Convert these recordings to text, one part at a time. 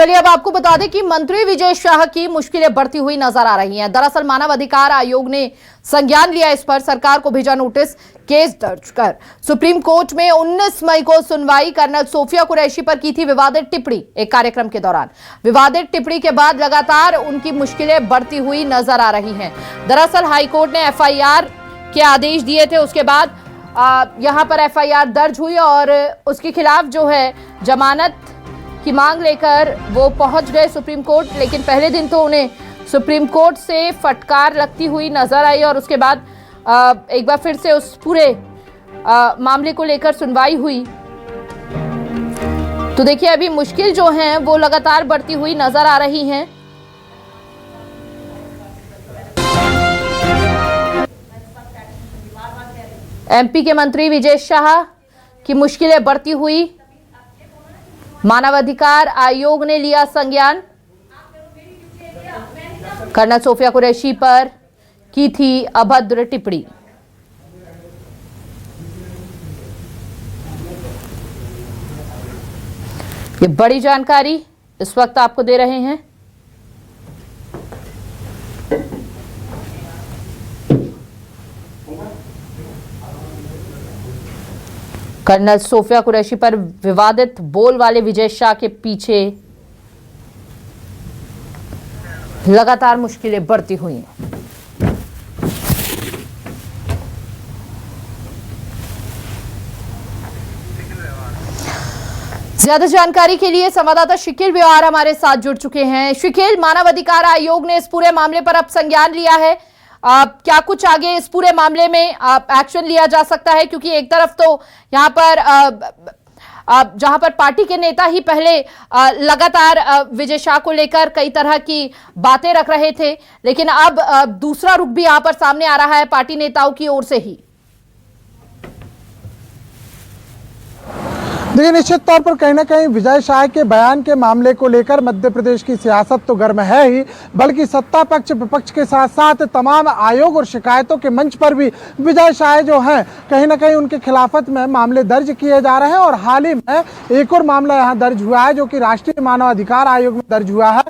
चलिए अब आपको बता दें कि मंत्री विजय शाह की मुश्किलें बढ़ती हुई नजर आ रही हैं। दरअसल मानव अधिकार आयोग ने संज्ञान लिया इस पर, सरकार को भेजा नोटिस, केस दर्ज कर सुप्रीम कोर्ट में 19 मई को सुनवाई। कर्नल सोफिया कुरैशी पर की थी विवादित टिप्पणी एक कार्यक्रम के दौरान। विवादित टिप्पणी के बाद लगातार उनकी मुश्किलें बढ़ती हुई नजर आ रही हैं। दरअसल हाईकोर्ट ने एफआईआर के आदेश दिए थे, उसके बाद यहां पर एफआईआर दर्ज हुई और उसके खिलाफ जो है जमानत की मांग लेकर वो पहुंच गए सुप्रीम कोर्ट। लेकिन पहले दिन तो उन्हें सुप्रीम कोर्ट से फटकार लगती हुई नजर आई और उसके बाद एक बार फिर से उस पूरे मामले को लेकर सुनवाई हुई। तो देखिए अभी मुश्किल जो हैं वो लगातार बढ़ती हुई नजर आ रही हैं। एमपी के मंत्री विजय शाह की मुश्किलें बढ़ती हुई, मानवाधिकार आयोग ने लिया संज्ञान। कर्नल सोफिया कुरैशी पर की थी अभद्र टिप्पणी। ये बड़ी जानकारी इस वक्त आपको दे रहे हैं। कर्नल सोफिया कुरैशी पर विवादित बोल वाले विजय शाह के पीछे लगातार मुश्किलें बढ़ती हुई हैं। ज्यादा जानकारी के लिए संवाददाता शिकिल बिहार हमारे साथ जुड़ चुके हैं। शिकिल, मानव अधिकार आयोग ने इस पूरे मामले पर अब संज्ञान लिया है, क्या कुछ आगे इस पूरे मामले में एक्शन लिया जा सकता है? क्योंकि एक तरफ तो यहाँ पर जहां पर पार्टी के नेता ही पहले लगातार विजय शाह को लेकर कई तरह की बातें रख रहे थे, लेकिन अब दूसरा रुख भी यहां पर सामने आ रहा है पार्टी नेताओं की ओर से ही। देखिए, निश्चित तौर पर कहीं ना कहीं विजय शाह के बयान के मामले को लेकर मध्य प्रदेश की सियासत तो गर्म है ही, बल्कि सत्ता पक्ष विपक्ष के साथ साथ तमाम आयोग और शिकायतों के मंच पर भी विजय शाह जो हैं कहीं ना कहीं उनके खिलाफत में मामले दर्ज किए जा रहे हैं। और हाल ही में एक और मामला यहाँ दर्ज हुआ है जो कि राष्ट्रीय मानव अधिकार आयोग में दर्ज हुआ है।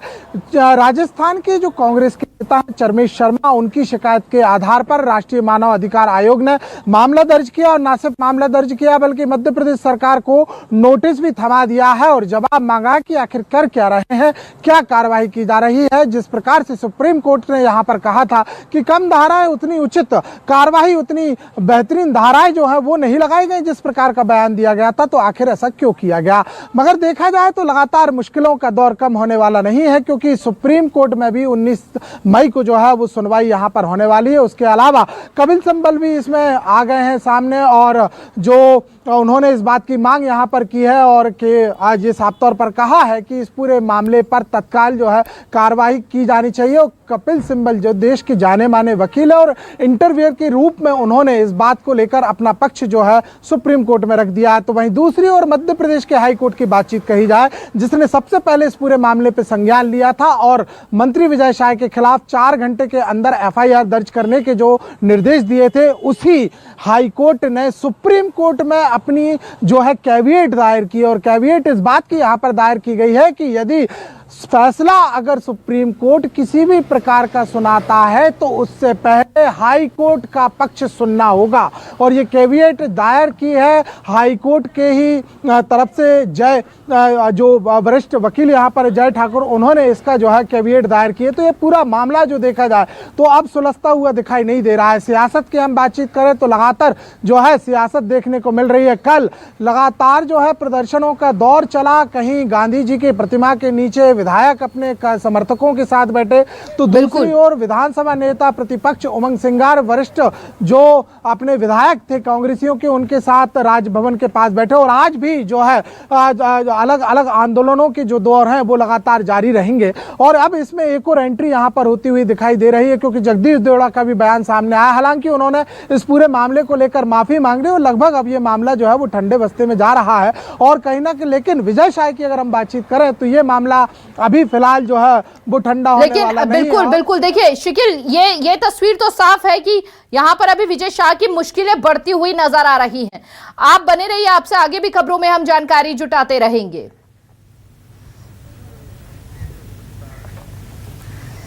राजस्थान के जो कांग्रेस के नेता हैं चरमेश शर्मा, उनकी शिकायत के आधार पर राष्ट्रीय मानव अधिकार आयोग ने मामला दर्ज किया और न सिर्फ मामला दर्ज किया बल्कि मध्य प्रदेश सरकार को नोटिस भी थमा दिया है और जवाब मांगा कि आखिर कर क्या रहे हैं, क्या कार्रवाई की जा रही है। जिस प्रकार से सुप्रीम कोर्ट ने यहां पर कहा था कि कम धाराएं उतनी उचित कार्रवाई, उतनी बेहतरीन धाराएं जो है वो नहीं लगाई गई जिस प्रकार का बयान दिया गया था, तो आखिर ऐसा क्यों किया गया। मगर देखा जाए तो लगातार मुश्किलों का दौर कम होने वाला नहीं है, क्योंकि सुप्रीम कोर्ट में भी 19 मई को जो है वो सुनवाई यहाँ पर होने वाली है। उसके अलावा कपिल सिब्बल भी इसमें आ गए हैं सामने और जो उन्होंने इस बात की मांग यहाँ पर की है और कि आज ये साफ तौर पर कहा है कि इस पूरे मामले पर तत्काल जो है कार्रवाई की जानी चाहिए। और कपिल सिब्बल जो देश के जाने माने वकील है और इंटरव्यूअर के रूप में उन्होंने इस बात को लेकर अपना पक्ष जो है सुप्रीम कोर्ट में रख दिया है। तो वहीं दूसरी ओर मध्य प्रदेश के हाई कोर्ट की बातचीत कही जाए, जिसने सबसे पहले इस पूरे मामले पर संज्ञान लिया था और मंत्री विजय शाह के खिलाफ 4 घंटे के अंदर एफआईआर दर्ज करने के जो निर्देश दिए थे, उसी हाई कोर्ट ने सुप्रीम कोर्ट में अपनी जो है कैविएट दायर की। और कैविएट इस बात की यहाँ पर दायर की गई है कि यदि फैसला अगर सुप्रीम कोर्ट किसी भी प्रकार का सुनाता है तो उससे पहले हाई कोर्ट का पक्ष सुनना होगा। और ये कैविएट दायर की है हाई कोर्ट के ही तरफ से जय जो वरिष्ठ वकील यहाँ पर जय ठाकुर, उन्होंने इसका जो है कैविएट दायर की है। तो ये पूरा मामला जो देखा जाए तो अब सुलझता हुआ दिखाई नहीं दे रहा है। सियासत की हम बातचीत करें तो लगातार जो है सियासत देखने को मिल रही है। कल लगातार जो है प्रदर्शनों का दौर चला, कहीं गांधी जी की प्रतिमा के नीचे विधायक अपने समर्थकों के साथ बैठे, तो दूसरी ओर विधानसभा नेता प्रतिपक्ष उमंग सिंगार, वरिष्ठ जो अपने विधायक थे कांग्रेसियों के, उनके साथ राजभवन के पास बैठे। और आज भी जो है अलग अलग आंदोलनों के जो दौर हैं वो लगातार जारी रहेंगे। और अब इसमें एक और एंट्री यहां पर होती हुई दिखाई दे रही है, क्योंकि जगदीश देवड़ा का भी बयान सामने आया। हालांकि उन्होंने इस पूरे मामले को लेकर माफी मांग ली और लगभग अब ये मामला जो है वो ठंडे बस्ते में जा रहा है। और कहीं ना कहीं लेकिन विजय शाह की अगर हम बातचीत करें तो ये मामला अभी फिलहाल जो है वो ठंडा होने वाला नहीं है। बिल्कुल बिल्कुल, देखिए शिकिल, ये तस्वीर तो साफ है कि यहाँ पर अभी विजय शाह की मुश्किलें बढ़ती हुई नजर आ रही हैं। आप बने रहिए, आपसे आगे भी खबरों में हम जानकारी जुटाते रहेंगे।